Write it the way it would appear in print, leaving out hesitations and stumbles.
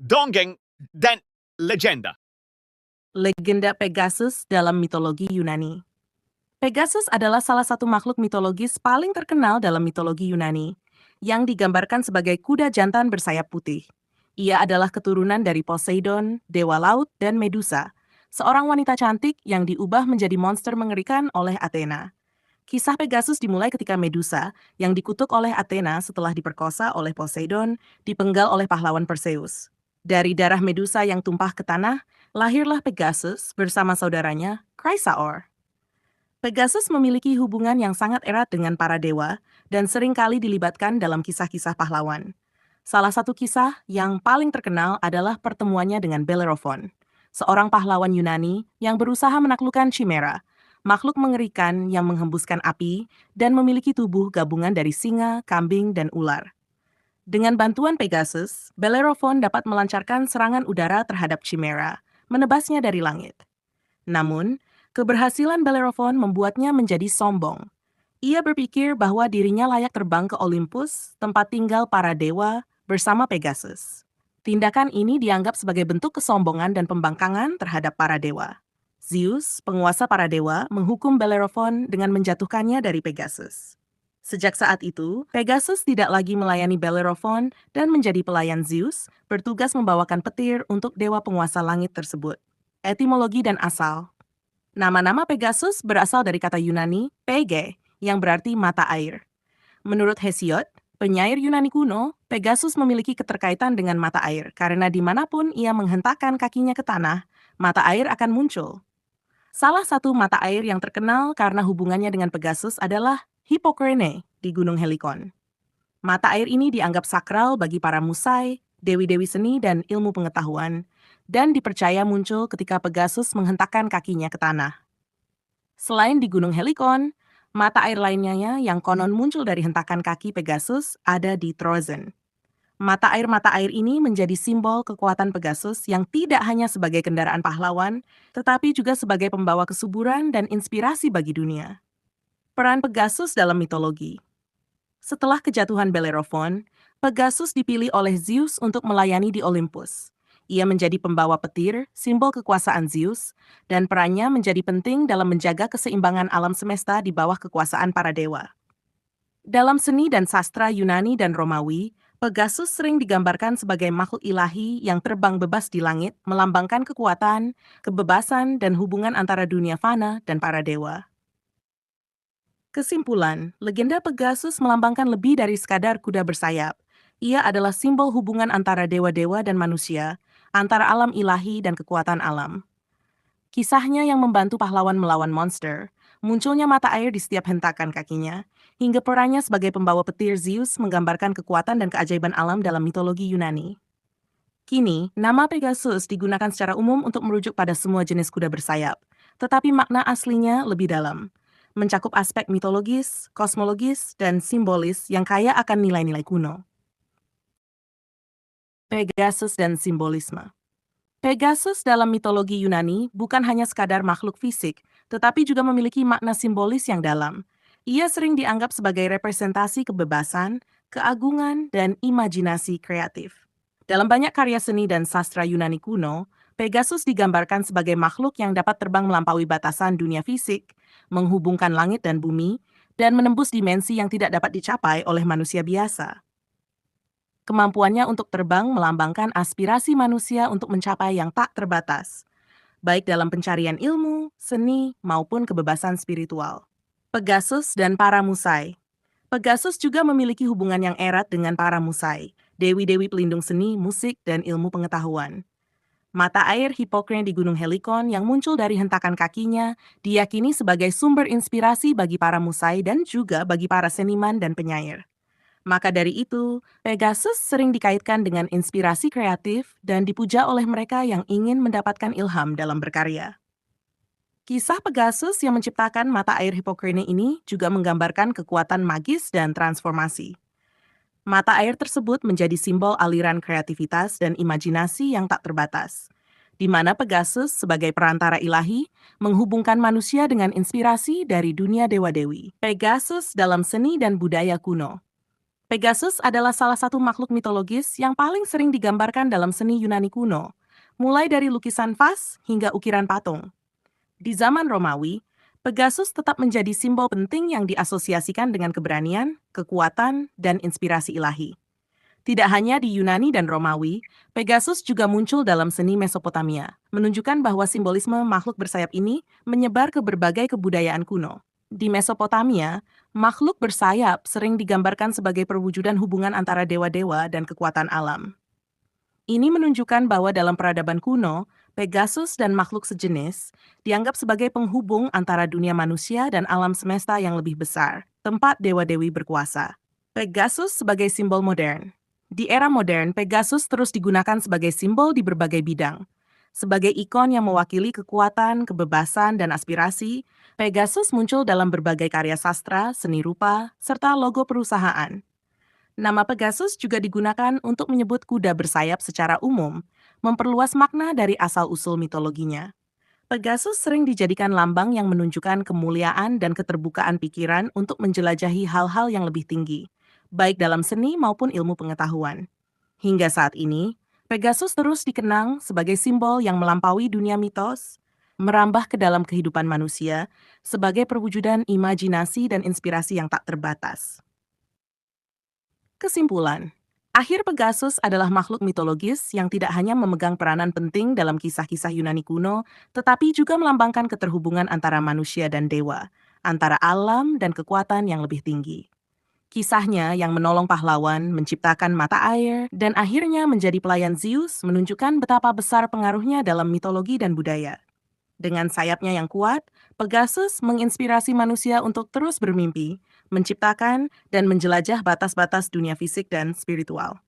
dongeng, dan legenda. Legenda Pegasus dalam mitologi Yunani. Pegasus adalah salah satu makhluk mitologis paling terkenal dalam mitologi Yunani, yang digambarkan sebagai kuda jantan bersayap putih. Ia adalah keturunan dari Poseidon, dewa laut, dan Medusa, seorang wanita cantik yang diubah menjadi monster mengerikan oleh Athena. Kisah Pegasus dimulai ketika Medusa, yang dikutuk oleh Athena setelah diperkosa oleh Poseidon, dipenggal oleh pahlawan Perseus. Dari darah Medusa yang tumpah ke tanah, lahirlah Pegasus bersama saudaranya, Chrysaor. Pegasus memiliki hubungan yang sangat erat dengan para dewa dan seringkali dilibatkan dalam kisah-kisah pahlawan. Salah satu kisah yang paling terkenal adalah pertemuannya dengan Bellerophon, seorang pahlawan Yunani yang berusaha menaklukkan Chimera, makhluk mengerikan yang menghembuskan api dan memiliki tubuh gabungan dari singa, kambing, dan ular. Dengan bantuan Pegasus, Bellerophon dapat melancarkan serangan udara terhadap Chimera, menebasnya dari langit. Namun, keberhasilan Bellerophon membuatnya menjadi sombong. Ia berpikir bahwa dirinya layak terbang ke Olympus, tempat tinggal para dewa, bersama Pegasus. Tindakan ini dianggap sebagai bentuk kesombongan dan pembangkangan terhadap para dewa. Zeus, penguasa para dewa, menghukum Bellerophon dengan menjatuhkannya dari Pegasus. Sejak saat itu, Pegasus tidak lagi melayani Bellerophon dan menjadi pelayan Zeus, bertugas membawakan petir untuk dewa penguasa langit tersebut. Etimologi dan asal. Nama-nama Pegasus berasal dari kata Yunani pege, yang berarti mata air. Menurut Hesiod, penyair Yunani kuno, Pegasus memiliki keterkaitan dengan mata air karena dimanapun ia menghentakkan kakinya ke tanah, mata air akan muncul. Salah satu mata air yang terkenal karena hubungannya dengan Pegasus adalah Hippocrene di Gunung Helikon. Mata air ini dianggap sakral bagi para musai, dewi-dewi seni dan ilmu pengetahuan, dan dipercaya muncul ketika Pegasus menghentakkan kakinya ke tanah. Selain di Gunung Helikon, mata air lainnya yang konon muncul dari hentakan kaki Pegasus ada di Trozen. Mata air ini menjadi simbol kekuatan Pegasus yang tidak hanya sebagai kendaraan pahlawan, tetapi juga sebagai pembawa kesuburan dan inspirasi bagi dunia. Peran Pegasus dalam mitologi. Setelah kejatuhan Bellerophon, Pegasus dipilih oleh Zeus untuk melayani di Olympus. Ia menjadi pembawa petir, simbol kekuasaan Zeus, dan perannya menjadi penting dalam menjaga keseimbangan alam semesta di bawah kekuasaan para dewa. Dalam seni dan sastra Yunani dan Romawi, Pegasus sering digambarkan sebagai makhluk ilahi yang terbang bebas di langit, melambangkan kekuatan, kebebasan, dan hubungan antara dunia fana dan para dewa. Kesimpulan, legenda Pegasus melambangkan lebih dari sekadar kuda bersayap. Ia adalah simbol hubungan antara dewa-dewa dan manusia, antara alam ilahi dan kekuatan alam. Kisahnya yang membantu pahlawan melawan monster, munculnya mata air di setiap hentakan kakinya, hingga perannya sebagai pembawa petir Zeus menggambarkan kekuatan dan keajaiban alam dalam mitologi Yunani. Kini, nama Pegasus digunakan secara umum untuk merujuk pada semua jenis kuda bersayap, tetapi makna aslinya lebih dalam, mencakup aspek mitologis, kosmologis, dan simbolis yang kaya akan nilai-nilai kuno. Pegasus dan simbolisme. Pegasus dalam mitologi Yunani bukan hanya sekadar makhluk fisik, tetapi juga memiliki makna simbolis yang dalam. Ia sering dianggap sebagai representasi kebebasan, keagungan, dan imajinasi kreatif. Dalam banyak karya seni dan sastra Yunani kuno, Pegasus digambarkan sebagai makhluk yang dapat terbang melampaui batasan dunia fisik, menghubungkan langit dan bumi, dan menembus dimensi yang tidak dapat dicapai oleh manusia biasa. Kemampuannya untuk terbang melambangkan aspirasi manusia untuk mencapai yang tak terbatas, baik dalam pencarian ilmu, seni, maupun kebebasan spiritual. Pegasus dan para musai. Pegasus juga memiliki hubungan yang erat dengan para musai, dewi-dewi pelindung seni, musik, dan ilmu pengetahuan. Mata air Hippocrene di Gunung Helikon yang muncul dari hentakan kakinya diyakini sebagai sumber inspirasi bagi para musai dan juga bagi para seniman dan penyair. Maka dari itu, Pegasus sering dikaitkan dengan inspirasi kreatif dan dipuja oleh mereka yang ingin mendapatkan ilham dalam berkarya. Kisah Pegasus yang menciptakan mata air Hippocrene ini juga menggambarkan kekuatan magis dan transformasi. Mata air tersebut menjadi simbol aliran kreativitas dan imajinasi yang tak terbatas, di mana Pegasus sebagai perantara ilahi menghubungkan manusia dengan inspirasi dari dunia dewa-dewi. Pegasus dalam seni dan budaya kuno. Pegasus adalah salah satu makhluk mitologis yang paling sering digambarkan dalam seni Yunani kuno, mulai dari lukisan vas hingga ukiran patung. Di zaman Romawi, Pegasus tetap menjadi simbol penting yang diasosiasikan dengan keberanian, kekuatan, dan inspirasi ilahi. Tidak hanya di Yunani dan Romawi, Pegasus juga muncul dalam seni Mesopotamia, menunjukkan bahwa simbolisme makhluk bersayap ini menyebar ke berbagai kebudayaan kuno. Di Mesopotamia, makhluk bersayap sering digambarkan sebagai perwujudan hubungan antara dewa-dewa dan kekuatan alam. Ini menunjukkan bahwa dalam peradaban kuno, Pegasus dan makhluk sejenis dianggap sebagai penghubung antara dunia manusia dan alam semesta yang lebih besar, tempat dewa-dewi berkuasa. Pegasus sebagai simbol modern. Di era modern, Pegasus terus digunakan sebagai simbol di berbagai bidang. Sebagai ikon yang mewakili kekuatan, kebebasan, dan aspirasi, Pegasus muncul dalam berbagai karya sastra, seni rupa, serta logo perusahaan. Nama Pegasus juga digunakan untuk menyebut kuda bersayap secara umum, memperluas makna dari asal-usul mitologinya. Pegasus sering dijadikan lambang yang menunjukkan kemuliaan dan keterbukaan pikiran untuk menjelajahi hal-hal yang lebih tinggi, baik dalam seni maupun ilmu pengetahuan. Hingga saat ini, Pegasus terus dikenang sebagai simbol yang melampaui dunia mitos, merambah ke dalam kehidupan manusia sebagai perwujudan imajinasi dan inspirasi yang tak terbatas. Kesimpulan, akhir Pegasus adalah makhluk mitologis yang tidak hanya memegang peranan penting dalam kisah-kisah Yunani kuno, tetapi juga melambangkan keterhubungan antara manusia dan dewa, antara alam dan kekuatan yang lebih tinggi. Kisahnya yang menolong pahlawan, menciptakan mata air, dan akhirnya menjadi pelayan Zeus menunjukkan betapa besar pengaruhnya dalam mitologi dan budaya. Dengan sayapnya yang kuat, Pegasus menginspirasi manusia untuk terus bermimpi, menciptakan, dan menjelajah batas-batas dunia fisik dan spiritual.